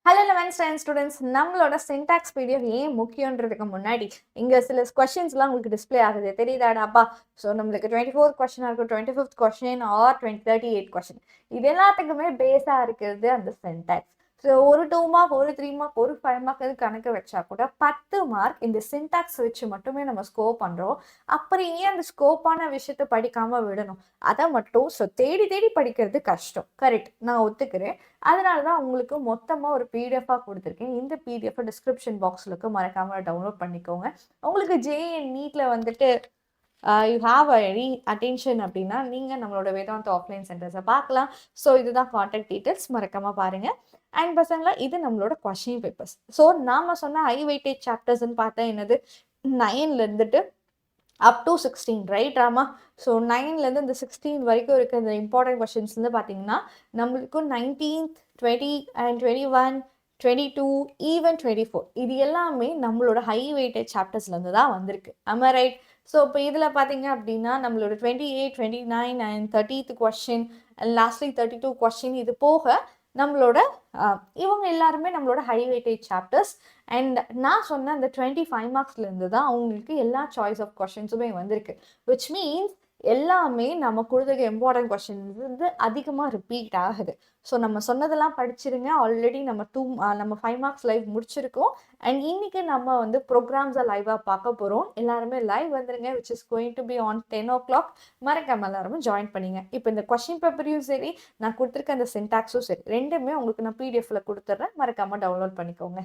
Hello 11th standard students, நம்மளோட syntax PDF ஏன் முக்கியன்றதுக்கு முன்னாடி இங்கே சில கொஸ்டின்ஸ்லாம் உங்களுக்கு டிஸ்பிளே ஆகுது தெரியுதாடாப்பா. ஸோ நம்மளுக்கு 24th கொஸ்டினாக இருக்கும், 25th கொஸ்டின் ஆர் 38 கொஸ்டின், இது எல்லாத்துக்குமே பேஸாக இருக்கிறது அந்த சின்டாக்ஸ். ஸோ ஒரு 2 மார்க், ஒரு 3 மார்க், ஒரு 5 மார்க் அது கணக்கு வச்சா கூட 10 மார்க் இந்த சின்டாக்ஸ் வச்சு மட்டுமே நம்ம ஸ்கோர் பண்ணுறோம். அப்புறம் ஏன் அந்த ஸ்கோப்பான விஷயத்த படிக்காமல் விடணும்? அதை மட்டும் தேடி தேடி படிக்கிறது கஷ்டம், கரெக்ட், நான் ஒத்துக்கிறேன். அதனால தான் உங்களுக்கு மொத்தமாக ஒரு பிடிஎஃபாக கொடுத்துருக்கேன். இந்த பிடிஎஃப் டிஸ்கிரிப்ஷன் பாக்ஸில் இருக்க, மறக்காமல் டவுன்லோட் பண்ணிக்கோங்க. உங்களுக்கு ஜேஎன் நீட்டில் வந்துட்டு யூ ஹாவ் எனி அட்டென்ஷன் அப்படின்னா நீங்கள் நம்மளோட வேதாந்தா ஆஃப்லைன் சென்டர்ஸை பார்க்கலாம். ஸோ இதுதான் கான்டாக்ட் டீட்டெயில்ஸ், மறக்காமல் பாருங்கள். அண்ட் பசங்களா, இது நம்மளோட கொஸ்டின் பேப்பர்ஸ். ஸோ நாம் சொன்ன ஹை வெயிட்டேஜ் சாப்டர்ஸ்ன்னு பார்த்தா என்னது, 9ல் இருந்துட்டு அப் டு 16, ரைட் ராமா? ஸோ 9லேருந்து இந்த 16 வரைக்கும் இருக்க இந்த இம்பார்ட்டன்ட் கொஸ்டின்ஸ்லேருந்து பார்த்தீங்கன்னா நம்மளுக்கு 19th, 20 அண்ட் 21, 22, ஈவன் 24 இது எல்லாமே நம்மளோட ஹை வெயிட்டேஜ் சாப்டர்ஸ்லேருந்து தான் வந்திருக்கு. ஆமா ரைட்? ஸோ இப்போ இதில் பார்த்தீங்க அப்படின்னா நம்மளோட 28, 29 and 30th question and lastly 32 question, இது போக நம்மளோட இவங்க எல்லாருமே நம்மளோட ஹை வெயிட்டேஜ் சாப்டர்ஸ். அண்ட் நான் சொன்ன அந்த 25 மார்க்ஸ்லேருந்து தான் அவங்களுக்கு எல்லா சாய்ஸ் ஆஃப் கொஸ்டின்ஸுமே வந்திருக்கு. விச் மீன்ஸ் எல்லாமே நம்ம கொடுத்துருக்க இம்பார்ட்டன்ட் கொஸ்டின்ஸ் வந்து அதிகமாக ரிப்பீட் ஆகுது. ஸோ நம்ம சொன்னதெல்லாம் படிச்சிருங்க. ஆல்ரெடி நம்ம 5 மார்க்ஸ் லைவ் முடிச்சிருக்கோம். அண்ட் இன்னைக்கு நம்ம வந்து ப்ரோக்ராம்ஸை லைவாக பார்க்க போகிறோம். எல்லாருமே லைவ் வந்துருங்க, which is going to be on 10 o'clock. மறக்காம எல்லாருமே ஜாயின் பண்ணிங்க. இப்போ இந்த கொஸ்டின் பேப்பரையும் சரி, நான் கொடுத்துருக்க அந்த சின்டாக்ஸும் சரி, ரெண்டுமே உங்களுக்கு நான் பிடிஎஃப்ல கொடுத்துட்றேன். மறக்காம டவுன்லோட் பண்ணிக்கோங்க.